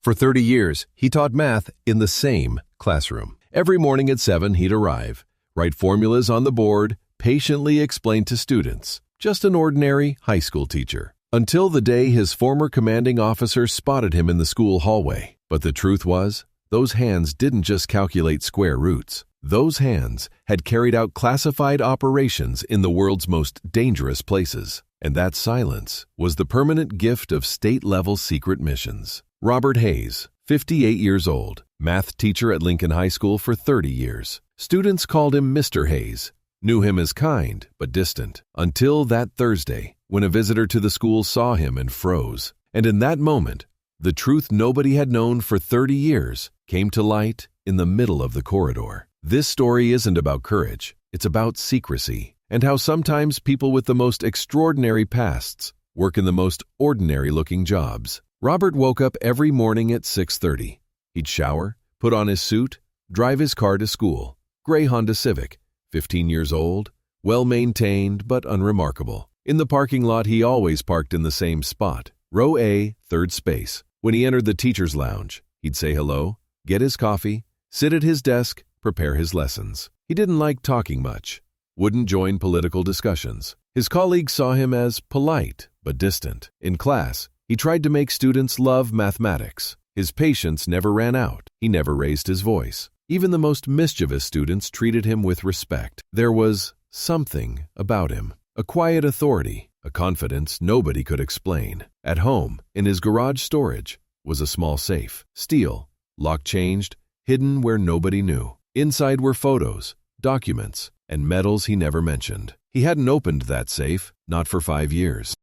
For 30 years, he taught math in the same classroom. Every morning at 7, he'd arrive, write formulas on the board, patiently explain to students. Just an ordinary high school teacher. Until the day his former commanding officer spotted him in the school hallway. But the truth was, those hands didn't just calculate square roots. Those hands had carried out classified operations in the world's most dangerous places. And that silence was the permanent gift of state-level secret missions. Robert Hayes, 58 years old, math teacher at Lincoln High School for 30 years. Students called him Mr. Hayes, knew him as kind but distant, until that Thursday when a visitor to the school saw him and froze. And in that moment, the truth nobody had known for 30 years came to light in the middle of the corridor. This story isn't about courage, it's about secrecy, and how sometimes people with the most extraordinary pasts work in the most ordinary-looking jobs. Robert woke up every morning at 6:30. He'd shower, put on his suit, drive his car to school. Gray Honda Civic, 15 years old, well-maintained but unremarkable. In the parking lot, he always parked in the same spot, row A, third space. When he entered the teacher's lounge, he'd say hello, get his coffee, sit at his desk, prepare his lessons. He didn't like talking much, wouldn't join political discussions. His colleagues saw him as polite but distant. In class, he tried to make students love mathematics. His patience never ran out. He never raised his voice. Even the most mischievous students treated him with respect. There was something about him, a quiet authority, a confidence nobody could explain. At home, in his garage storage, was a small safe. Steel, lock changed, hidden where nobody knew. Inside were photos, documents, and medals he never mentioned. He hadn't opened that safe, not for 5 years.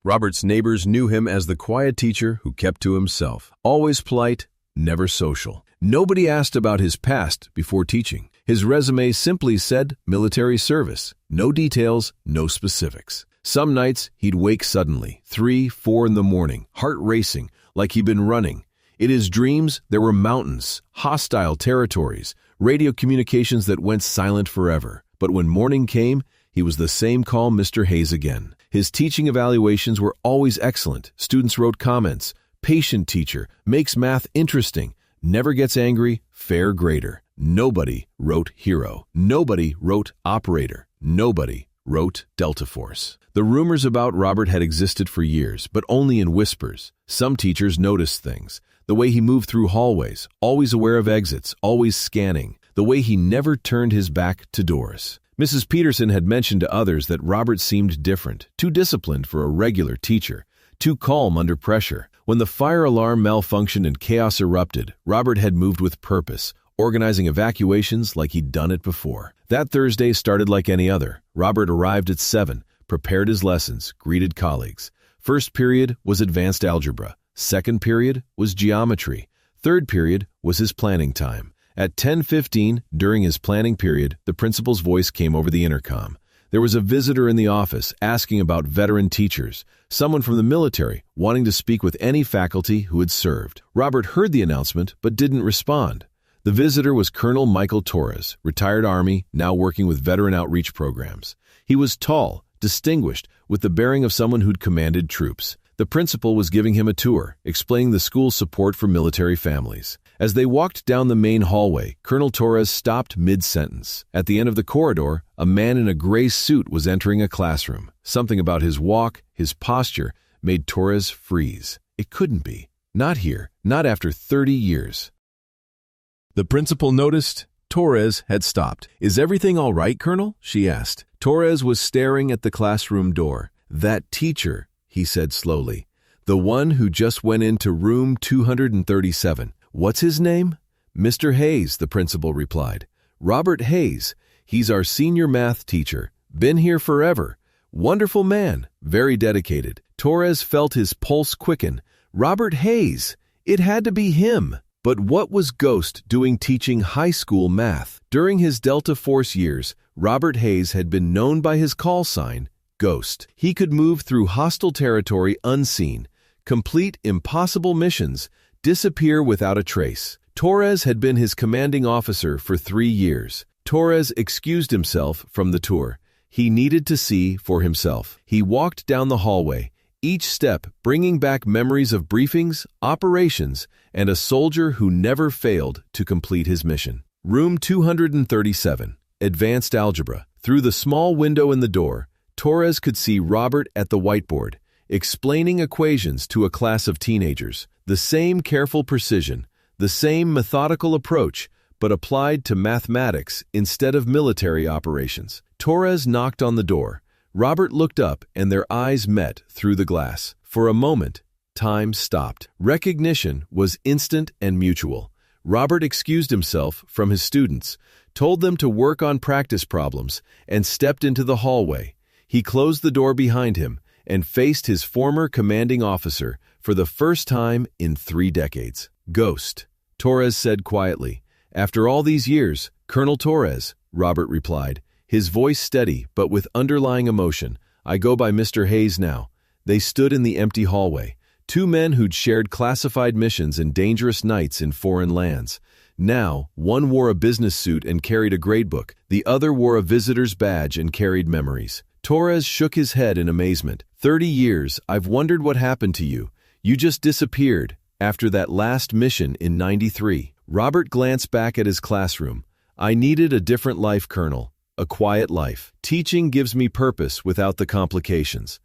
Robert's neighbors knew him as the quiet teacher who kept to himself, always polite, never social. Nobody asked about his past before teaching. His resume simply said military service. No details, no specifics. Some nights he'd wake suddenly, 3, 4 in the morning, heart racing, like he'd been running. In his dreams, there were mountains, hostile territories, radio communications that went silent forever. But when morning came, he was the same calm Mr. Hayes again. His teaching evaluations were always excellent. Students wrote comments. Patient teacher, makes math interesting, never gets angry, fair grader. Nobody wrote hero. Nobody wrote operator. Nobody wrote Delta Force. The rumors about Robert had existed for years, but only in whispers. Some teachers noticed things. The way he moved through hallways, always aware of exits, always scanning. The way he never turned his back to doors. Mrs. Peterson had mentioned to others that Robert seemed different, too disciplined for a regular teacher, too calm under pressure. When the fire alarm malfunctioned and chaos erupted, Robert had moved with purpose, organizing evacuations like he'd done it before. That Thursday started like any other. Robert arrived at 7, prepared his lessons, greeted colleagues. First period was advanced algebra. Second period was geometry. Third period was his planning time. At 10:15, during his planning period, the principal's voice came over the intercom. There was a visitor in the office asking about veteran teachers, someone from the military wanting to speak with any faculty who had served. Robert heard the announcement but didn't respond. The visitor was Colonel Michael Torres, retired Army, now working with veteran outreach programs. He was tall, distinguished, with the bearing of someone who'd commanded troops. The principal was giving him a tour, explaining the school's support for military families. As they walked down the main hallway, Colonel Torres stopped mid-sentence. At the end of the corridor, a man in a gray suit was entering a classroom. Something about his walk, his posture, made Torres freeze. It couldn't be. Not here. Not after 30 years. The principal noticed Torres had stopped. "Is everything all right, Colonel?" she asked. Torres was staring at the classroom door. "That teacher," he said slowly, "the one who just went into room 237. What's his name?" "Mr. Hayes," the principal replied. "Robert Hayes. He's our senior math teacher. Been here forever. Wonderful man. Very dedicated." Torres felt his pulse quicken. Robert Hayes. It had to be him. But what was Ghost doing teaching high school math? During his Delta Force years, Robert Hayes had been known by his call sign, Ghost. He could move through hostile territory unseen, complete impossible missions, disappear without a trace. Torres had been his commanding officer for 3 years. Torres excused himself from the tour. He needed to see for himself. He walked down the hallway, each step bringing back memories of briefings, operations, and a soldier who never failed to complete his mission. Room 237, Advanced Algebra. Through the small window in the door, Torres could see Robert at the whiteboard, explaining equations to a class of teenagers. The same careful precision, the same methodical approach, but applied to mathematics instead of military operations. Torres knocked on the door. Robert looked up and their eyes met through the glass. For a moment, time stopped. Recognition was instant and mutual. Robert excused himself from his students, told them to work on practice problems, and stepped into the hallway. He closed the door behind him and faced his former commanding officer for the first time in 3 decades. "Ghost," Torres said quietly. "After all these years, Colonel Torres," Robert replied, his voice steady but with underlying emotion. "I go by Mr. Hayes now." They stood in the empty hallway, 2 men who'd shared classified missions and dangerous nights in foreign lands. Now, one wore a business suit and carried a gradebook. The other wore a visitor's badge and carried memories. Torres shook his head in amazement. 30 years, I've wondered what happened to you. You just disappeared after that last mission in '93. Robert glanced back at his classroom. "I needed a different life, Colonel. A quiet life. Teaching gives me purpose without the complications."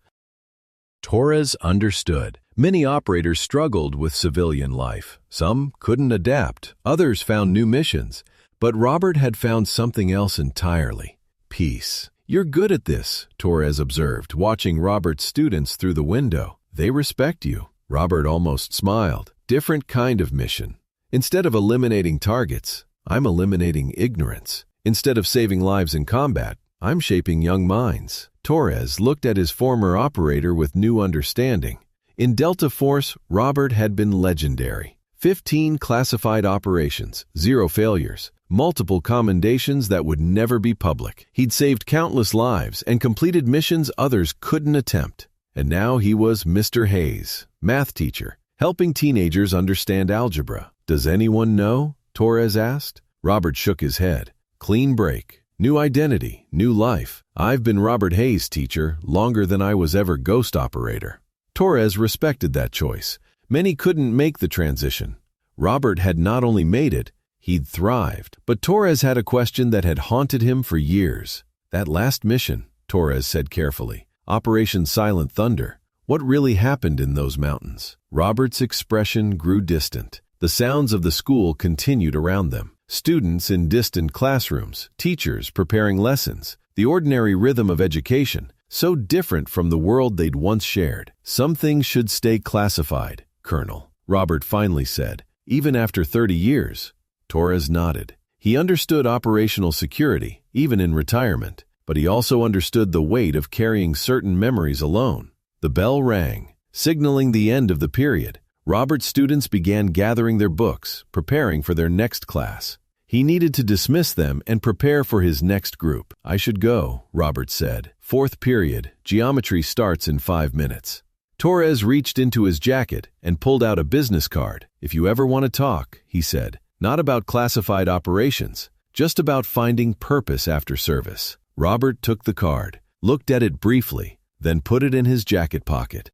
Torres understood. Many operators struggled with civilian life. Some couldn't adapt. Others found new missions. But Robert had found something else entirely. Peace. "You're good at this," Torres observed, watching Robert's students through the window. "They respect you." Robert almost smiled. "Different kind of mission. Instead of eliminating targets, I'm eliminating ignorance. Instead of saving lives in combat, I'm shaping young minds." Torres looked at his former operator with new understanding. In Delta Force, Robert had been legendary. 15 classified operations, 0 failures, multiple commendations that would never be public. He'd saved countless lives and completed missions others couldn't attempt. And now he was Mr. Hayes, math teacher, helping teenagers understand algebra. "Does anyone know?" Torres asked. Robert shook his head. "Clean break. New identity, new life. I've been Robert Hayes, teacher, longer than I was ever ghost operator." Torres respected that choice. Many couldn't make the transition. Robert had not only made it, he'd thrived. But Torres had a question that had haunted him for years. "That last mission," Torres said carefully, "Operation Silent Thunder. What really happened in those mountains?" Robert's expression grew distant. The sounds of the school continued around them. Students in distant classrooms, teachers preparing lessons, the ordinary rhythm of education, so different from the world they'd once shared. "Some things should stay classified, Colonel," Robert finally said. "Even after 30 years, Torres nodded. He understood operational security, even in retirement, but he also understood the weight of carrying certain memories alone. The bell rang, signaling the end of the period. Robert's students began gathering their books, preparing for their next class. He needed to dismiss them and prepare for his next group. "I should go," Robert said. "4th period, geometry starts in 5 minutes. Torres reached into his jacket and pulled out a business card. "If you ever want to talk," he said, "not about classified operations, just about finding purpose after service." Robert took the card, looked at it briefly, then put it in his jacket pocket.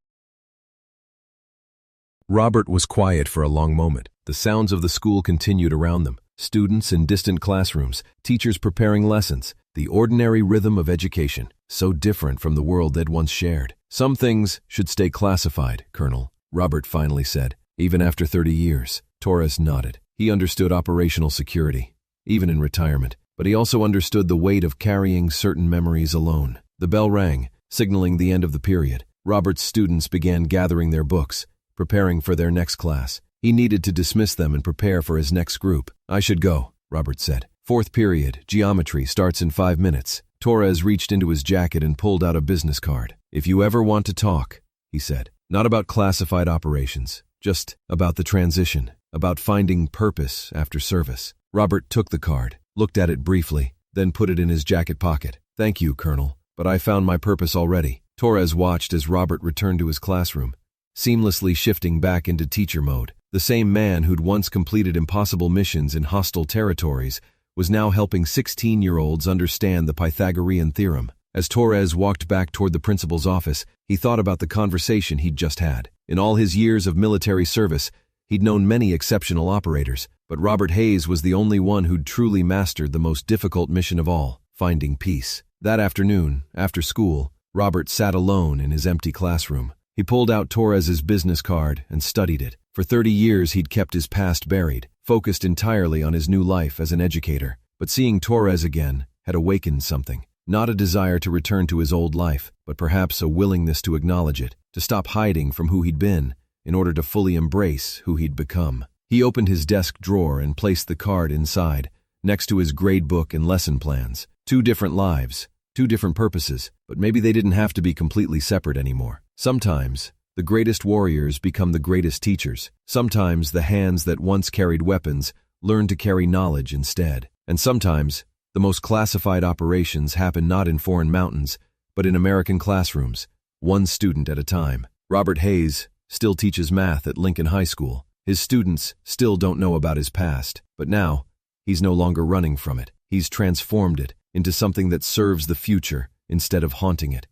Robert was quiet for a long moment. The sounds of the school continued around them. Students in distant classrooms, teachers preparing lessons, the ordinary rhythm of education, so different from the world they'd once shared. "Some things should stay classified, Colonel," Robert finally said. "Even after 30 years, Torres nodded. He understood operational security, even in retirement, but he also understood the weight of carrying certain memories alone. The bell rang, signaling the end of the period. Robert's students began gathering their books, preparing for their next class. He needed to dismiss them and prepare for his next group. "I should go," Robert said. 4th period, geometry starts in 5 minutes. Torres reached into his jacket and pulled out a business card. "If you ever want to talk," he said, "not about classified operations, just about the transition, about finding purpose after service." Robert took the card, looked at it briefly, then put it in his jacket pocket. "Thank you, Colonel, but I found my purpose already." Torres watched as Robert returned to his classroom, seamlessly shifting back into teacher mode. The same man who'd once completed impossible missions in hostile territories was now helping 16-year-olds understand the Pythagorean theorem. As Torres walked back toward the principal's office, he thought about the conversation he'd just had. In all his years of military service, he'd known many exceptional operators, but Robert Hayes was the only one who'd truly mastered the most difficult mission of all, finding peace. That afternoon, after school, Robert sat alone in his empty classroom. He pulled out Torres's business card and studied it. For 30 years he'd kept his past buried, focused entirely on his new life as an educator. But seeing Torres again had awakened something. Not a desire to return to his old life, but perhaps a willingness to acknowledge it, to stop hiding from who he'd been, in order to fully embrace who he'd become. He opened his desk drawer and placed the card inside, next to his grade book and lesson plans. 2 different lives, 2 different purposes, but maybe they didn't have to be completely separate anymore. Sometimes, the greatest warriors become the greatest teachers. Sometimes the hands that once carried weapons learn to carry knowledge instead. And sometimes, the most classified operations happen not in foreign mountains, but in American classrooms, one student at a time. Robert Hayes still teaches math at Lincoln High School. His students still don't know about his past, but now, he's no longer running from it. He's transformed it into something that serves the future instead of haunting it.